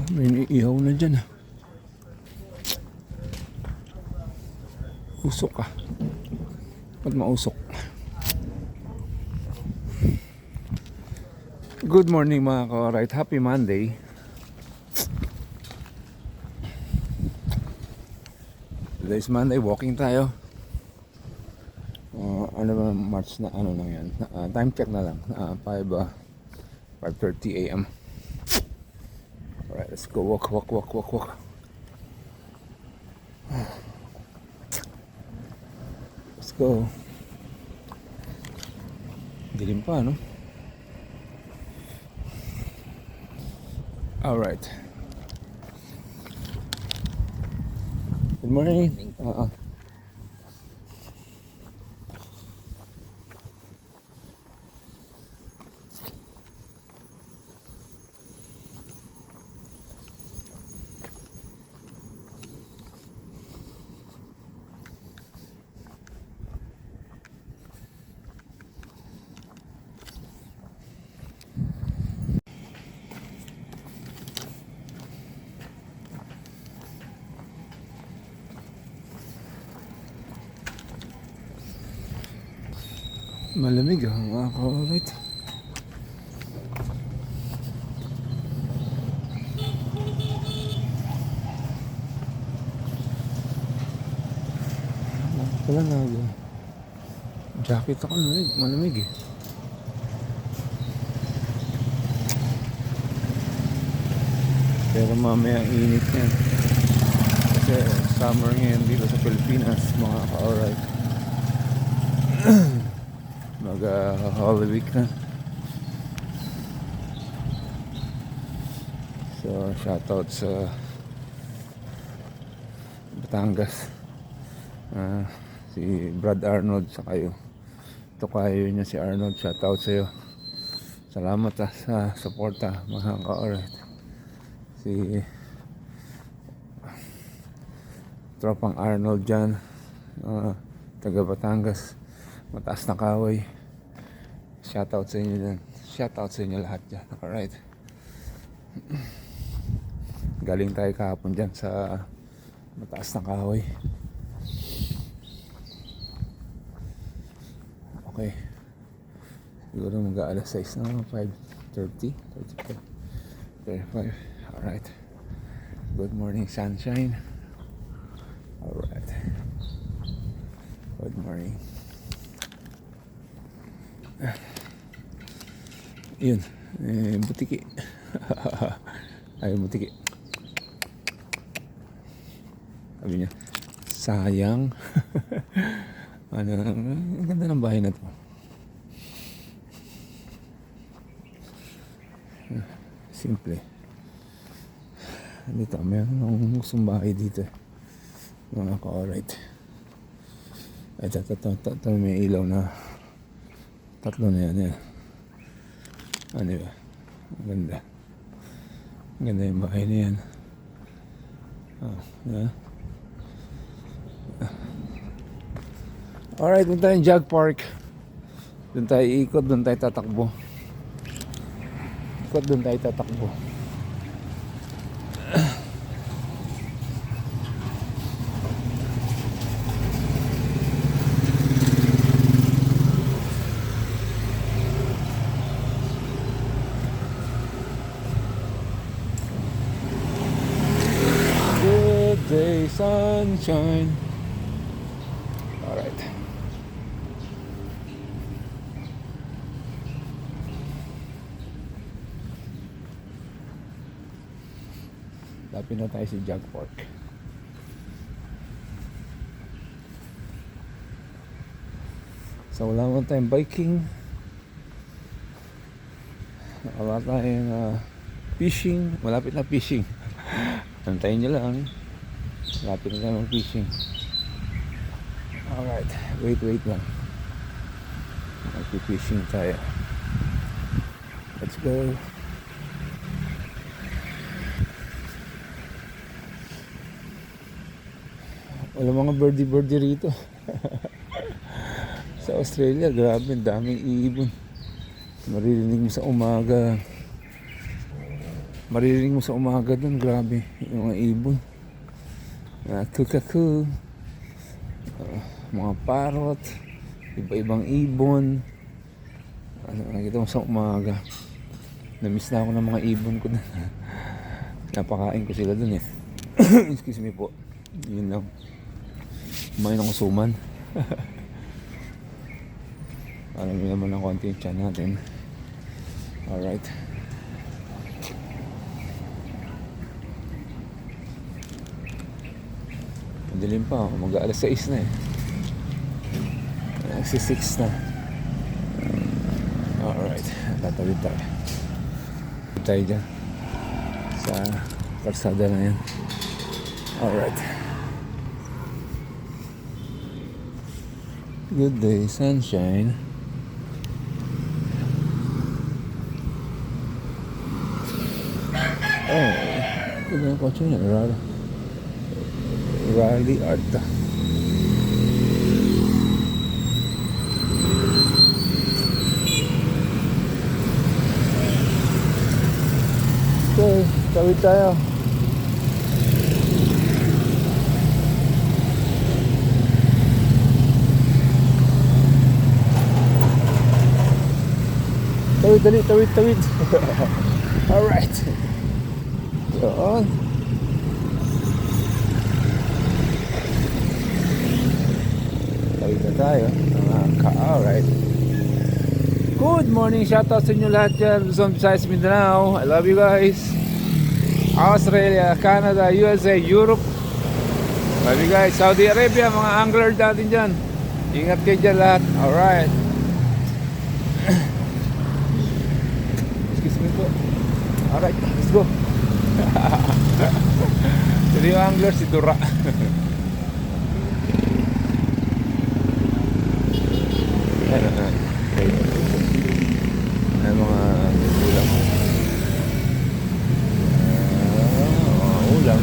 May ihaw na dyan. Usok ka. Ba't mausok? Good morning mga ka-right. Happy Monday. Today's Monday. Walking tayo. Ano ba March na ano lang yan? Time check na lang. 5:30 a.m. Alright, let's go. Walk. Let's go. Dilim pa, no? Alright. Good morning. Malamig mga ka-right. Wala na jacket ako, malamig eh. Pero mamaya ang init yan. Kasi summer ngayon dito sa Pilipinas mga ka-right. Mag-Holy Week na. So shoutout sa Batangas. Si Brad Arnold sa kayo. Tokayo niya si Arnold. Shoutout sa iyo. Salamat sa suporta mga ka-alright. Si Tropang Arnold dyan, taga Batangas, mataas na kaway. Shoutout sa inyo dyan. Shoutout sa inyo lahat dyan. Alright. Galing tayo kahapon dyan sa mataas na kahoy. Okay. Siguro mag-aalas 6 na. 5:30 35. Alright. Good morning sunshine. Alright. Good morning. Yun. Butiki. Ay, butiki. Sabi niya, sayang. Ang ganda ng bahay na to. Simple. Dito, meron akong gustong bahay dito. Mga ka-alright. Ito, may ilaw na. Tatlo na yan. Ano ba? Ang ganda. Ang ganda yung bahay na yan. Alright, doon tayo Jog Park. Doon tayo ikot, doon tayo tatakbo. Doon tayo tatakbo. Good day, sunshine. Alright. Lapit na tayo sa Jog Park. So wala mo tayong biking. Wala tayong fishing. Malapit na fishing. Antayin nyo lang. Malapit na tayo fishing. Alright. Wait lang. Mag-fishing tayo. Let's go. Wala mga birdie rito. Sa Australia, grabe, daming ibon. Maririnig mo sa umaga. Maririnig mo sa umaga dun, grabe. Yung mga ibon. Kukaku. Mga parrot. Iba-ibang ibon. Nakikita mo sa umaga. Namiss na ako ng mga ibon ko na. Napakain ko sila dun eh. Excuse me po. Yun lang. Kumain ako suman. Alam mo naman ang konti yung tiyan natin. Alright. Madilim pa ako. Mag-aalas 6 na eh. Alas 6 na. Alright. Tatawid tayo. Tayo dyan. Sa kalsada na yan. Alright. Good day, sunshine. Oh, good na yung kotse niya. Rally Arta. Okay, tawid tayo. Tawid. Alright. Yun. Tawid na tayo. Alright. Good morning. Shoutout sa inyo lahat dyan. Luzon, Visayas, Mindanao. I love you guys. Australia, Canada, USA, Europe. Love you guys. Saudi Arabia, mga angler natin dyan. Ingat kayo dyan lahat. Alright. Excuse me po. Alright, let's go. Sino yung angler? Si Dura. Ay, mga ulam. Ulam.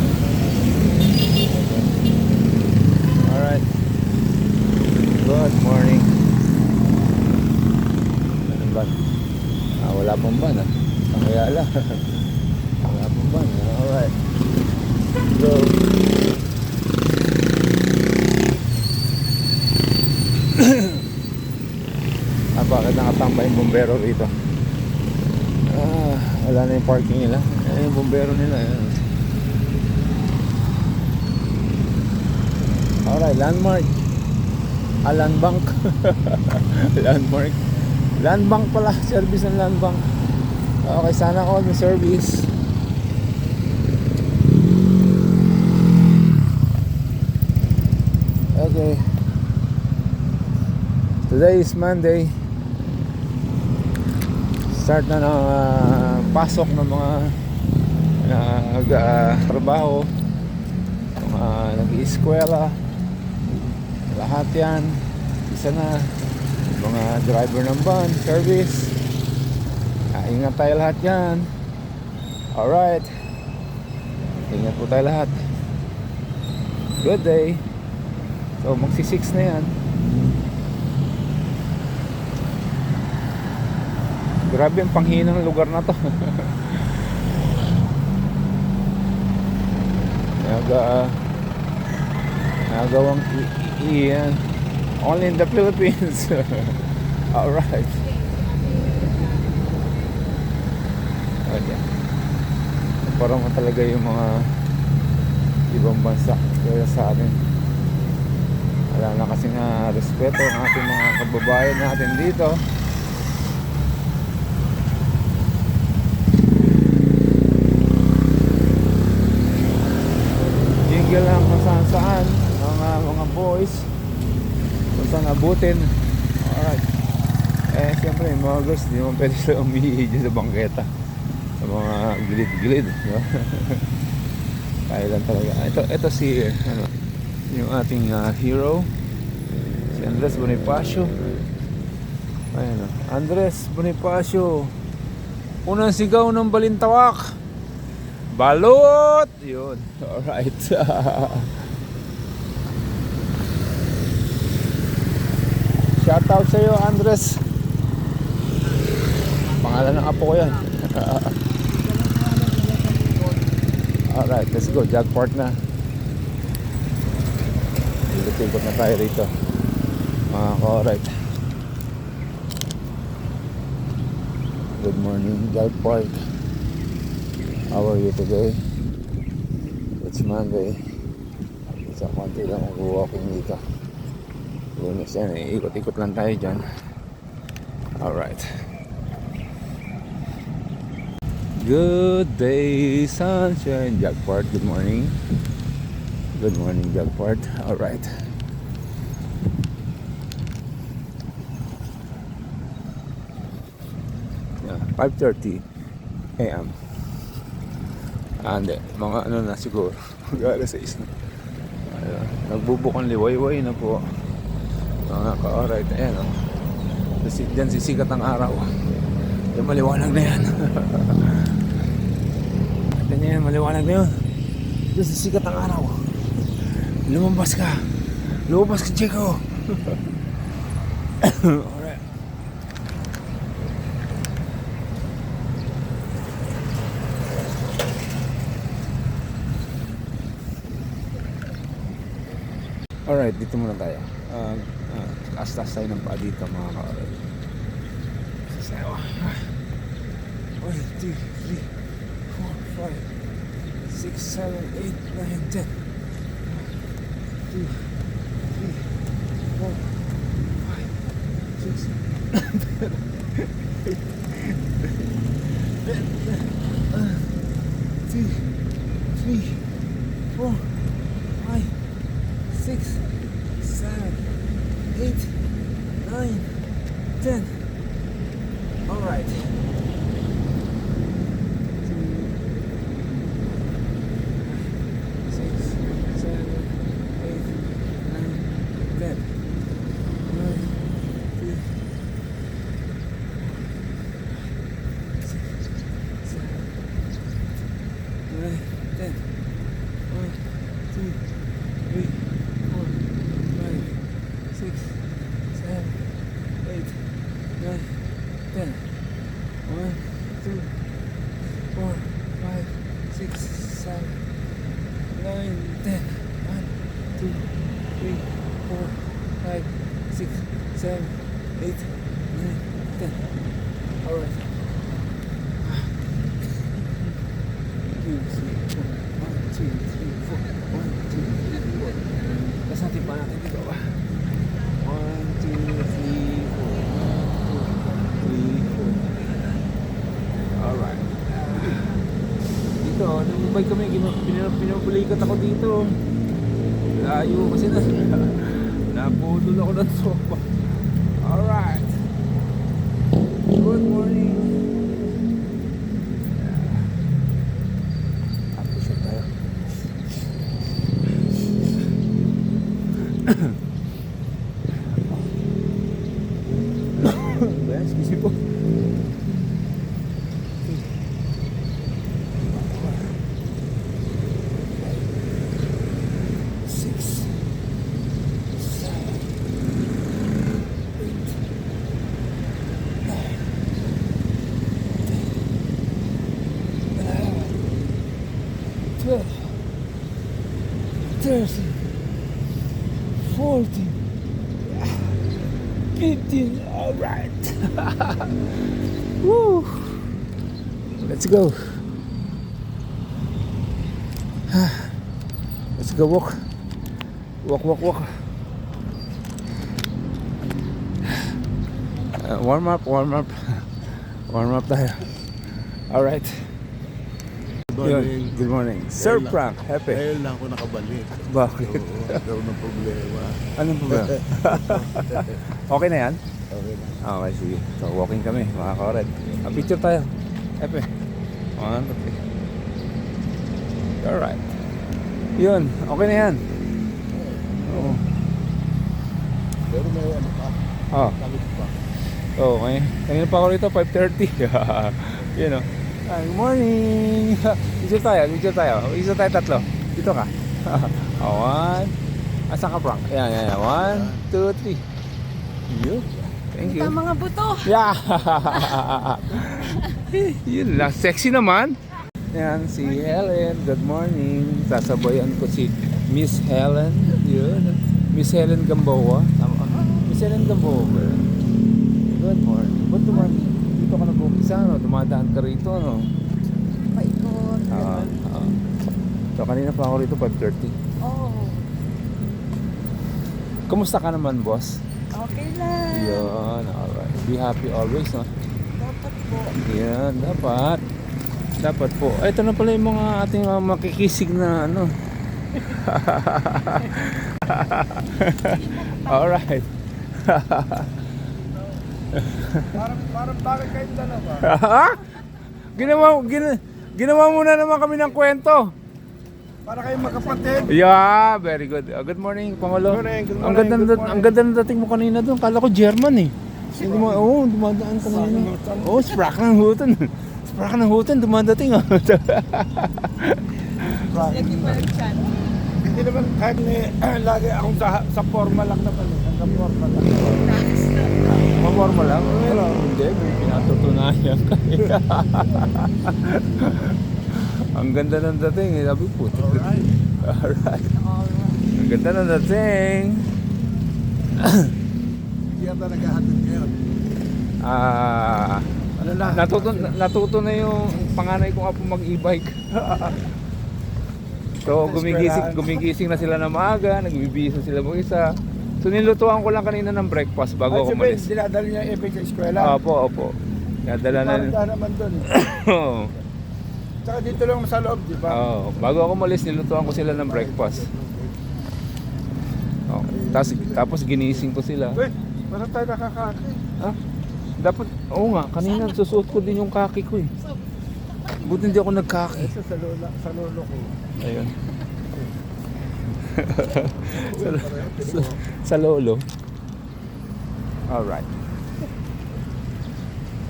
Alright. Good morning. Anong ban? Wala pang ban ah. Kaya lang. Wala pang ban. Alright. So bakit nakatambay yung bumbero rito? Wala na yung parking nila. Yung bumbero nila. Alright, landmark. Land bank. Landmark. Land bank pala. Service ng land bank. Okay, sana all may service. Okay. Today is Monday. Start na ng pasok ng mga nag-trabaho, mga nag-i-eskwela, lahat yan. Isa na mga driver ng van, service. Ingat tayo lahat yan. Alright. Ingat po tayo lahat. Good day. So magsi-6 na yan. Grabe ang panghinang lugar na to. Nagawang iyan. Only in the Philippines. Alright. Okay. Parang talaga yung mga ibang bansa kaya sa atin. Wala na kasi nga respeto ng ating mga kababayan natin dito. Lang kung saan saan mga boys kung saan abutin. Alright. Siyempre mga girls di naman pwede sila umihi dyan sa bangketa sa mga gilid-gilid, no? Kaya lang talaga ito si yung ating hero, si Andres Bonifacio. Ayan, Andres Bonifacio, unang sigaw ng Balintawak, balot! Yun. Alright. Shoutout sa iyo, Andres. Pangalan ng apo ko yan. Alright, let's go. Jackport na. Ikot-ikot na tayo rito. Mga ka-alright. Good morning, Jackport. How are you today? It's Monday. Sa konti lang mag-walking dito. Lunes yan eh. Ikot-ikot lang tayo dyan. Alright. Good day, sunshine. Jackport, good morning. Good morning, Jackport. Alright. Yeah, 5:30 AM. Hindi, mga ano na siguro. Mag-alas 6 na. Nagbubukang liwayway na po. Mga ka-alright. Ayan o. Diyan sisikat ang araw. Yung maliwanag na yan. Yan, maliwanag na yun. Diyan sisikat ang araw. Lumabas ka. Lumabas ka, Chico. Alright. Alright, dito muna tayo. Taas-taas tayo ng paa dito, mga ka-alright. Sasayaw. 1, 2, 3, 4, 5, 6, 7, 8, 9, 10. 2, 3, 4, 5, 6, 7, 8, 9, 10. Alright. 'Bike kami, pinupulikat ako dito. Layo kasi napudol ako ng sopa. Alright. Good morning. Tapos na tayo. Excuse me po. Thursday, 14, 15, alright. Woo! Let's go. Let's go walk. Walk. Warm up. Warm up tayo. Alright. Good morning. Sir Frank, happy. Ngayon lang ako nakabalik. Bakit? Oo, nagkaroon ng problema. Anong problema? Okay na yan? Okay na. Okay, sige. So, walking kami, mga ka-red. Picture tayo. Happy. 1, 2, 3. Alright. Yun, okay na yan. Oo. Pero may ano pa. Kalit pa. Okay. Kanina pa ako rito, 5:30. Yun o. Good morning! Picture tayo. Picture tayo tatlo. Dito ka. 1. Asan ka, Frank? Yan. 1, 2, 3. Yun. Thank you. Mga buto. Yeah! Yun lang. Sexy naman. Yan, si Helen. Good morning. Sasabayan ko si Miss Helen. Yun. Miss Helen Gamboa. Tama. Miss Helen Gamboa. Good morning. Ba't dito ka nag-umpisa, no? Dumadaan ka rito, no? Paikot. So, kanina pa ako rito, 5:30. Oh, Kumusta ka naman, boss? okay lang. Yun, alright. Be happy always, no? Dapat po. Yan, dapat. Dapat po. Ay, ito na pala yung mga ating mga makikisig na ano. Alright. Parang bakit kayong dalawa? Ha? Ginawa muna naman kami ng kwento. Para kayong magkapatid. Yeah, very good. Good morning, Pangulo. Good morning, good Ang morning, ganda, good morning. ang ganda ng dating mo kanina doon. Kala ko German eh. Hindi mo, dumadaan kanina. Oh, sprak ng hutan. Sprak ng hutan, dumadating ah. Lagi pa yung chan. Hindi naman kahit lagi akong sa forma lang naman. Hanggang forma lang. Maporma lang? Pero hindi, may pinatutunayan ka. Ang ganda ng dating eh. Sabi po. Alright. Alright. Ang ganda ng dating. Hindi yata naghahatid ngayon. Ano na? Natuto na yung panganay ko nga po mag-e-bike. So gumigising na sila na maaga, nagbibihis na sila mag-isa. So nilutuan ko lang kanina ng breakfast bago ako umalis. Dinadala niya yung sa eskwela. Opo. Nadala na. Parang naman doon. Oo. Tsaka dito lang sa loob, di ba? Oo. Bago ako umalis, nilutuan ko sila ng breakfast. Oh. Tapos ginising ko sila. Uy, parang tayo nakakaki. Ha? Dapat, oo nga, kanina susuot ko din yung kaki ko eh. Buti hindi ako nagkaki. Ito sa lolo ko. Ayun. sa lolo. Alright.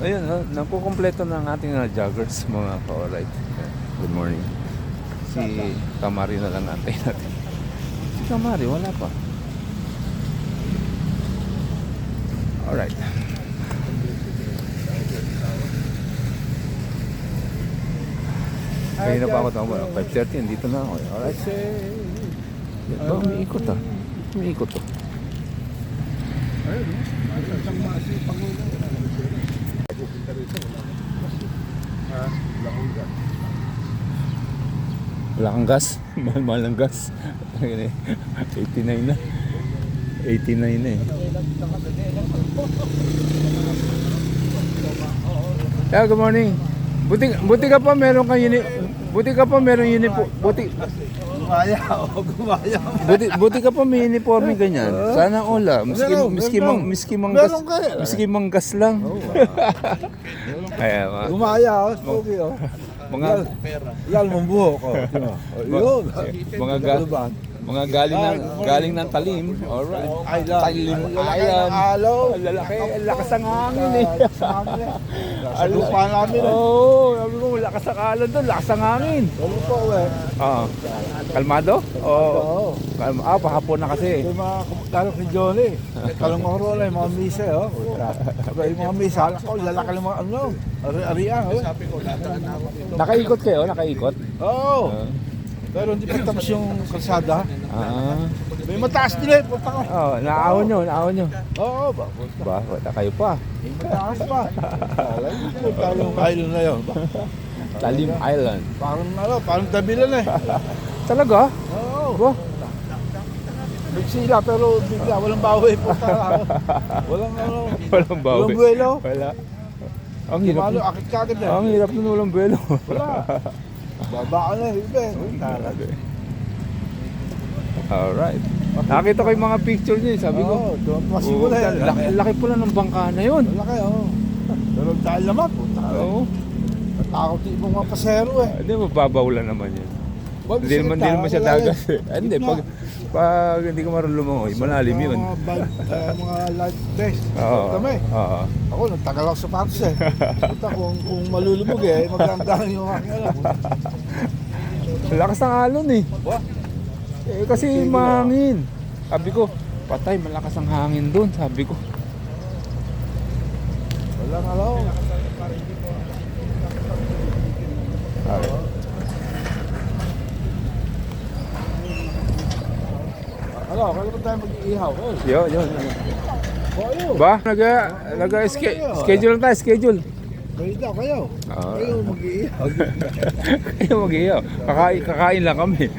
Ayun, nakukompleto na ang ating joggers mga ka-alright. Good morning. Si Kamari na lang natin. Si Kamari, wala pa. Alright. Kanina pa ako tama. 5:30, dito na ako. Alright. Yan ba, umiikot ah. Umiikot oh. Ayun, isang masipang ulo. Pupunta rito, Wala kang gas? Mahal-mahal ang gas. 89 na. 89 na eh. Yeah, good morning. Buti ka pa meron kang buti ka pa meron uniform. Buti ka pa may uniforme ganyan. Sana all ah. Miski manggas lang. Ay, Gumaya, spooky oh. mga Lalo mong buhok oh. Yun. mga galing ng Talim. Alright. Talim Island. Alo. Lalaki, lakas ang hangin eh. Sa lupa namin eh. Oo, sabi ko lakas ang alon doon, lakas ang hangin. Ano po eh. Kalmado? Oo. Pahapon na kasi. Yung mga kumagkano kay Johnny. Kalong na yung mga misa oh. Yung mga misa, ako lalaki ng mga ano. Ari-ariang oh. Sabi ko, lataan na ako. Nakaikot kayo? Nakaikot? Oo. Pero hindi pa tapos yung kalsada. May mataas din eh. Punta ko. Naahon nyo. Oo ba? Wala kayo pa. May mataas pa. Talong island na yun. Talim Island. Parang tabilan eh. Talaga? Oo. Nagsila pero bigla, walang bawi po. Walang Walang bawi. Walang buwelo. Wala. Ang hirap. Malo, akit kagad eh. Ang hirap nun walang buwelo. Wala. Babaan na, iba eh. Alright. Nakita ko yung mga picture niya, sabi ko. Oo, tuwang na eh. Laki pala ng bangka na yun. Malaki, oo. Pero dahil naman, puta. Oo. Natakot yung mga pasero eh. Hindi, mababawlan naman yun. Hindi naman siya dagat eh. Hindi, pag hindi ka marunong lumangoy, malalim yun. Mga life vest. Oo. Kami. Oo. Ako, nagtagal ako sapatos eh. Puta, kung malulubog eh, magandang yung aking alam. Lakas ng alon eh. Kasi mahangin. Sabi ko, patay, malakas ang hangin doon. Sabi ko. Walang alam. Ano, kailan ba tayo mag-iihaw? Yun. Kayo. Ba? Schedule tayo, schedule. Kayo daw, kayo. Ah. Kayo mag-iihaw. Kayo mag-ihaw. Kakain lang kami.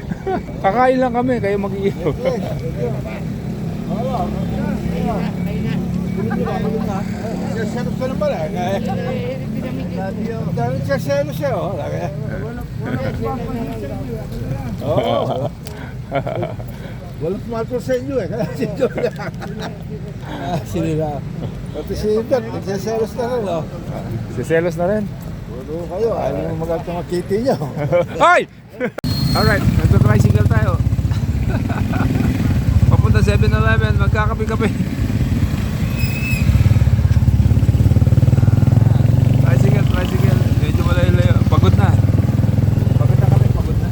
Kakain lang kami, kayo mag-ihaw. Wala. Selos ka naman eh. Dahil selos siya, oh. Oo. Walang pumatol sa inyo eh. Kaya si John. Sinila. Pati si John, nagsaselos na rin, oh. Siselos na rin. Puro kayo, ayaw mo magandang makiti nyo. Ay! Alright, nagta-tricycle tayo. Papunta 7-Eleven, magkakape-kape. Tricycle. Medyo malayo-layo. Pagod na. Pagod na kami, pagod na.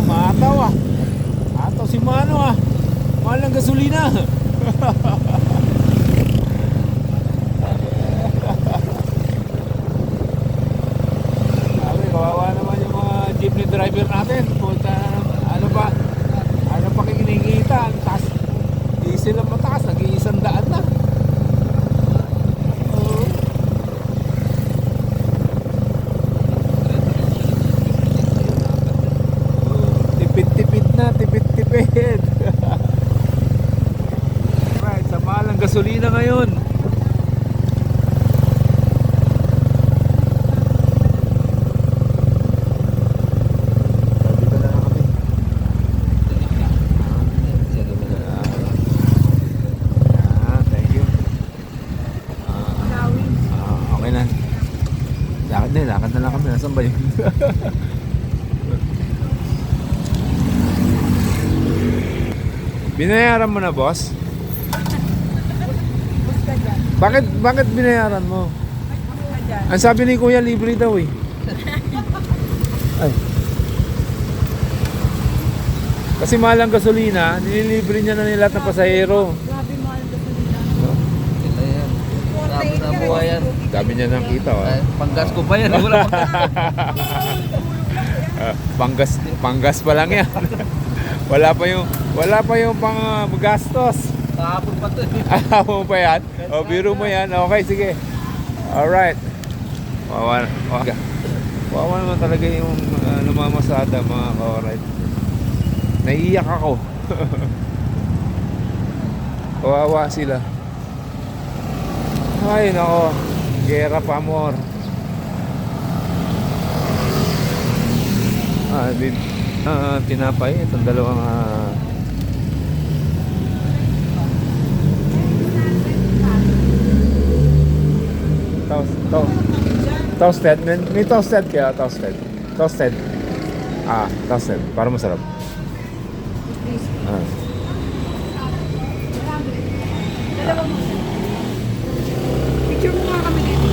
Mataw ah. Mataw si Mano ah. Mahal ng gasolina. Sabi, kawawa naman yung mga jeepney driver natin. Punta, ano pa kinikita. Taas, diesel ang mataas. Nag-100 na. Oo. Tipid-tipid na, tipid-tipid. Right, sa mahal ng gasolina ngayon. Dito na lang kami. Thank you. Okay na. Lakad na lang kami. Nasaan ba yun? Binayaran mo na, boss? Basta dyan. Bakit binayaran mo? Basta dyan. Ang sabi ni Kuya, libre daw eh. Ay. Kasi mahal ang gasolina, nililibre niya na nila ng pasahero. Grabe mahal ang gasolina. Ito yan. Sabi na buhay yan. Sabi niya nakita, oh. Panggas ko pa yan. Wala pa. Panggas pa lang yan. wala pa yung pang gastos. Kahapon pa to. Ayaw mo pa yan? O, biro mo yan. Okay, sige. Alright. Wawa naman talaga yung namamasada, mga ka-alright. Naiiyak ako. Kawawa sila. Ay, nako. Gera pa more. Tinapay. Itong dalawang toasted. May toasted kaya, toasted. Toasted. Toasted. Para masarap. Picture mo nga kami dito.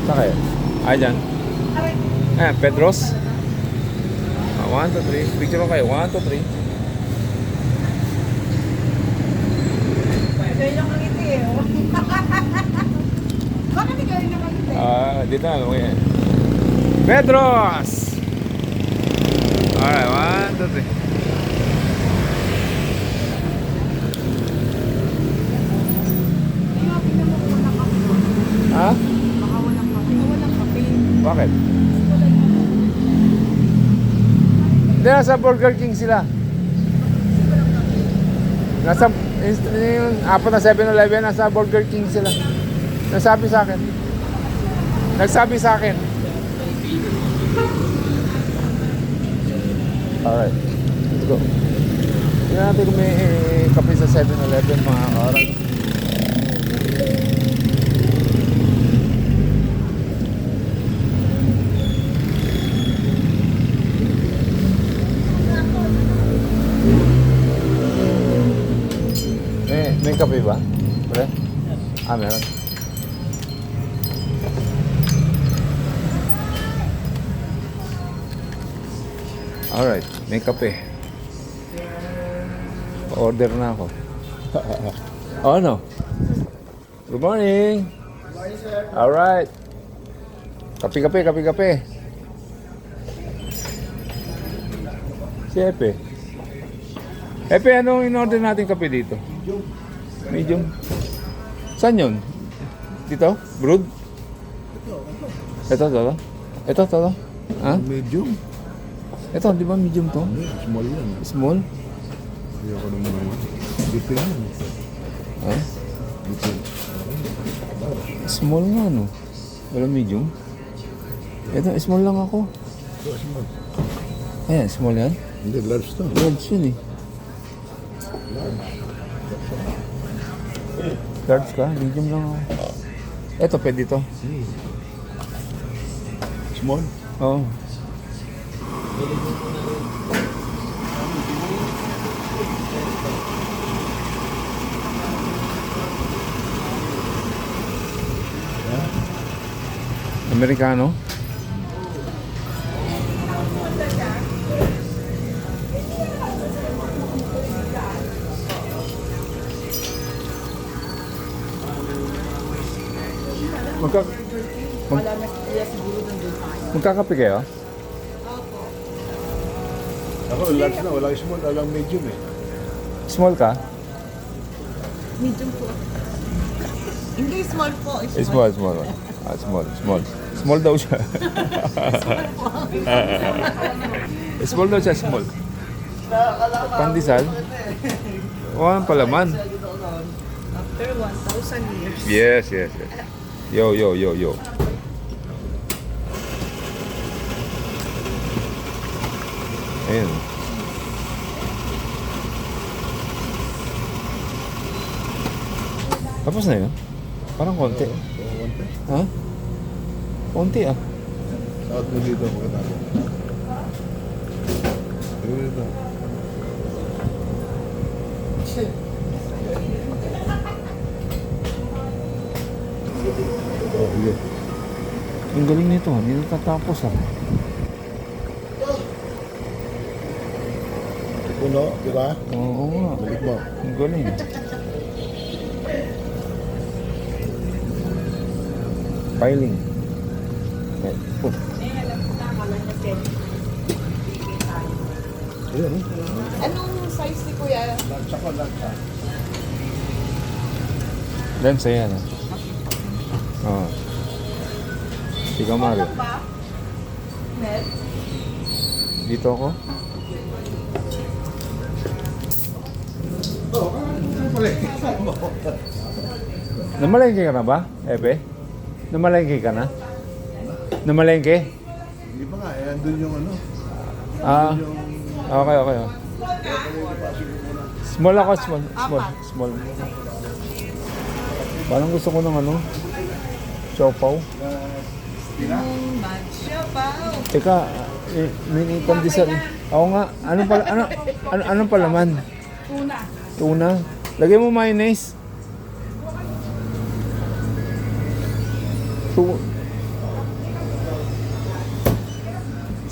Saan kayo? Dyan. Aray. Pedros. 1, 2, 3. Picture mo kayo. 1, 2, 3. Kaya lang ang ngiti eh. Oh. Bakit ikaw yung nakangiti? Dito na. Okay. Pedros! Alright, 1, 2, 3. Ha? Baka walang kape. Walang kape. Bakit? Hindi, nasa Burger King sila. Nasa, yung apat na 7-Eleven, nasa Burger King sila. Nagsabi sa akin. Alright, let's go. Tingnan natin kung may kape sa 7-Eleven, mga kaoran. May kape ba? Pre? Meron. Alright, may kape. Order na ako. Oh, ano? Good morning. Alright. Kape. Si Epe. Epe, anong in-order natin kape dito? Medium. Saan yun? Dito? Brood? Ito. Ha? Medium. Ito, di ba medium to? Small yan. Small? Hindi ako naman. Dito yan. Ha? Dito. Small nga, no? Wala medium? Ito, small lang ako. Ito, small. Ayan, small yan? Hindi, large to. Large yun eh. Large ka? Medium lang ako. Ito, pwede to. Small? Oo. Amerikano? Wala na siguro nandun tayo. Magkakape kayo? Ako, large na. Walang small, walang medium eh. Small ka? Medium po. Hindi, small po. Small. Small. Small daw siya. Small daw siya, small. Pandesal? Walang palaman. After 1,000 years. Yes. Yo. Ayun. Tapos na yun? Parang konti. Konti. Ha? Konti ah. Out mo dito, pagkatapos. Dito. Oh, sige. Ang galing nito, hindi natatapos ah. Puno, di ba? Oo nga. Balik mo. Ang galing. Piling. Oh. Ayan, eh. Anong size ni Kuya? Large ako, large. Lens ayan ah. Oo. Ikaw Mario. ba? Net? Dito ako. Namalengke ka na ba, Epe? Namalengke ka na? Namalengke? Hindi pa nga, eh, andun yung ano. Ah, okay. Small ako, small. Parang gusto ko ng ano? Siopaw. Teka, may pandesal. Oo nga, anong palaman? Tuna. Lagay mo mayonnaise.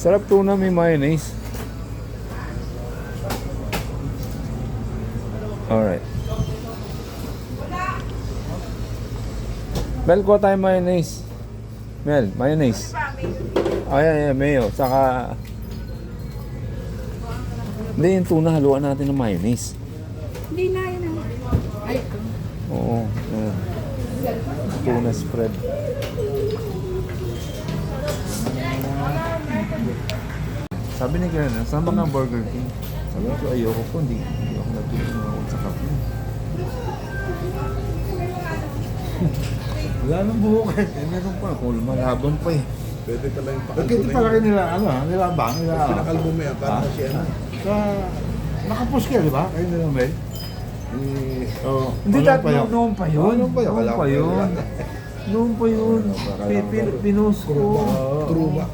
Sarap tuna may mayonnaise. Alright. Mel, kuha tayo mayonnaise. Mel, mayonnaise. Ayan, mayo. Saka... Hindi, yung tuna, haluan natin ng mayonnaise. Hindi na yun. Ay, Oo. Ayan. Tuna spread. Sabi ni Karen, saan ba nga Burger King? Sabi ko, ayoko po, hindi ako nagtutunan sa kape. Wala nang buhok eh. Meron pa, kung malabon pa eh. Pwede pala yung Nagkita pala kayo nila, ano ah, nila bang? Nila, Pinakalbo mo yan, para si ano. Sa... Nakapos kayo, di ba? Kayo nila ba eh? Oh, Hindi dati, noon pa yun. Noon pa yun. Noon pa yun. Noon pa yun. Pinost ko. True ba?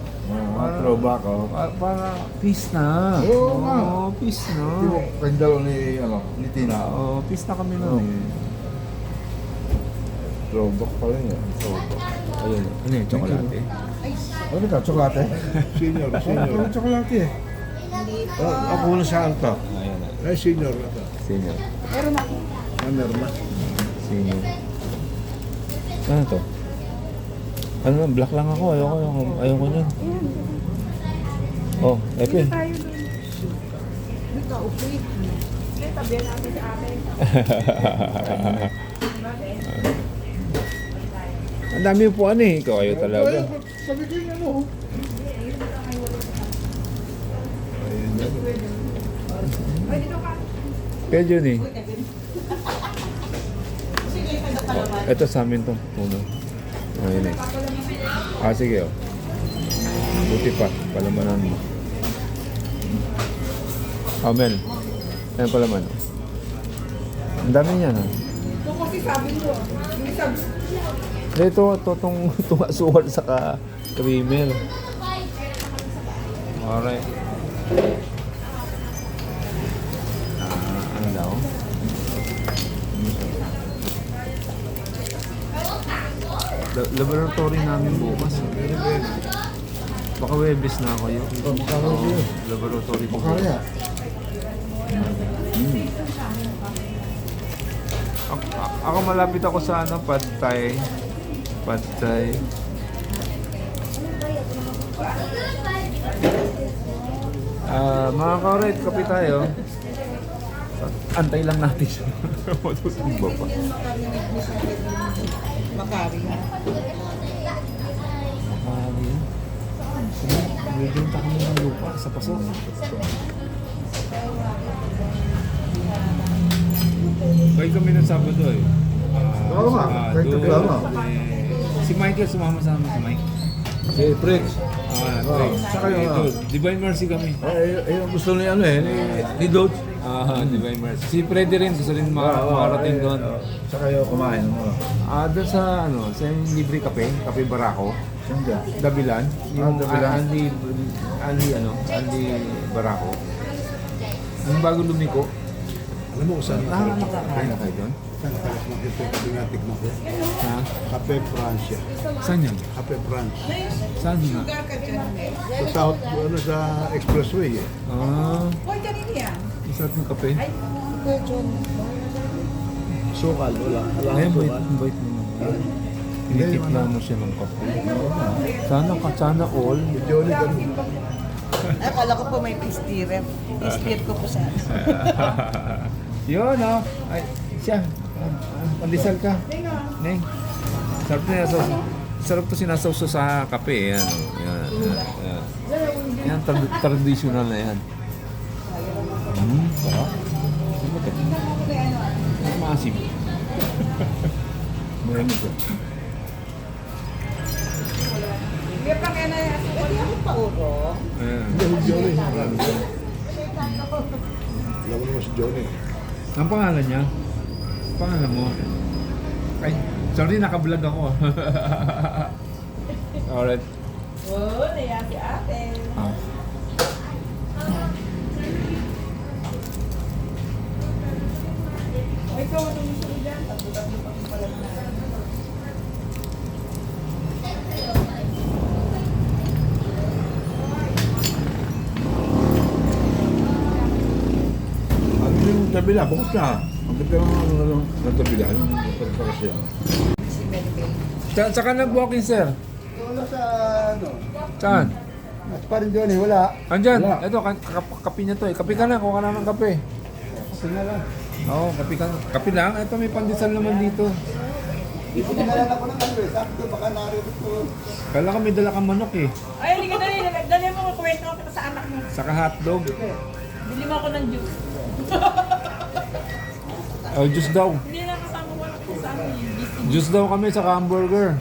Throwback, oh. Para peace na. Oo nga. Oo, peace na. Di ba, kandalo ni, ano, ni Tina. Oo, peace na kami noon eh. Throwback pala yan. Throwback. Ayun. Ano yung tsokolate? Ano ka, tsokolate? Senior. Ano tsokolate eh? Ako na saan to? Ayan na. Ay, senior na to. Senior. Meron ako. Meron na. Senior. Ano to? Ano lang, black lang ako. Ayoko niyan. Oh, Epe. Tayo doon. Dito, okay. Hindi, tabihan natin sa akin. Ang dami po ano eh. Ikaw kayo talaga. Sabi ko niya mo. Ay, dito ka. Kaya dyan eh. Ito sa amin to. Puno. Ayun eh. Sige oh. Buti pa. Palamanan mo. Amen. Ayan palaman. Ang dami niyan ha. Ito kasi sabi mo. Hindi sabi. Ito, itong asukal sa creamer. Alright. Ano daw? Laboratory namin bukas. Baka Webes na kayo. Laboratory ko. Kaya. Ako malapit ako sa ano, Pad Thai. Pad Thai. Mga kaurit, kape tayo. Antay lang natin siya. Matutugba pa. Makari. Makari. Bibenta kami ng lupa sa paso. Bay kami ng Sabado eh. Oo nga, kahit reklamo. Si Michael sumama sa amin, si Mike. Si Fritz. Thanks. Saka yung, Idol. Divine Mercy kami. Yung gusto ni ano eh, ni Dodge. Divine Mercy. Si Freddy rin, gusto rin makarating doon. Saka yung kumain mo. Doon sa ano, sa yung libre kape, kape Barako, Saan dyan? Dabilan, yung Dabilan. Andy Barako. Yung bago lumiko. Alam mo kung saan Nakakain na kayo doon? Saan nakakita yung tinatik mo? Ha? Cafe Francia. Saan yan? Cafe France. Saan nga? Sugar ka dyan, eh. Sa south, ano, sa expressway eh. Hoy, kanina yan. Isarap ng kape. Ay, Kuya John. Sukal, wala. Wala Ayun, akong bait sukal. mo naman. Tinitipla mo siya ng kape. Sana all. Medyo ulit ganun. Akala ko po may pistirer. Pistir ko po sa Yun, oh. Ay, siya. Pandesal ka. Neng. Sarap na yan. Sarap to sinasawso sa kape. Yan, oh. Yan. Yan, traditional na yan. Sarap. Maasim. Marami ko. Hindi pa kaya na yan. Hindi ako pa urong. Ayan. Hindi, si Johnny. Alam mo naman si Johnny. Ang pangalan niya? Pangalan mo? Ay, sorry, naka-vlog ako. Alright. Oo, naya si ate. Ah. Ay, ikaw, ano gusto mo dyan? Tatlo-tatlo pa kong palag na. Ano yung tabila? Bukas na. Ang ganda ng tabila. Anong pagkakas siya? Si Melvin. Saan ka nag-walking, sir? Wala sa ano. Saan? At pa rin Johnny, wala. Andyan. Wala. Ito, kape niya to eh. Kape ka na, kuha ka na ng kape. Kasi nga lang. Oo, kape ka. Kape lang? Ito, may pandesal naman dito. Pinagalan ako ng ano eh. Sabi ko baka narito. Kala ka may dala kang manok eh. Ay, hindi ka dali. Dali mo ko kwento ko sa anak mo. Saka hotdog. Bili mo ako ng juice. Oh, juice daw. Hindi na kasama mo ako sa amin. Juice daw kami sa hamburger.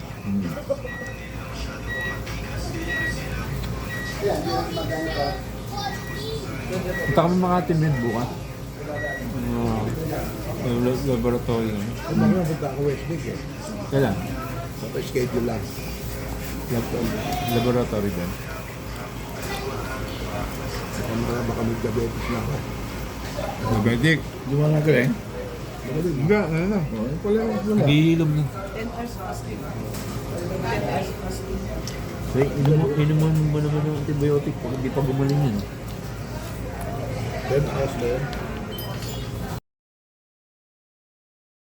Punta kami mga timid bukas. Laboratory kami. Ang mga punta ako West Week eh. Kailan? Sa schedule lang. Laboratory din. Baka mag-diabetes na ako. Diabetic. Di ba nga galing? Hindi, ano na. Oo, pala yung wala. Nagihilom na. 10 hours fasting. 10 hours fasting. Inuman mo naman ng antibiotic pag hindi pa gumaling yan. Ben, ayos ba yun?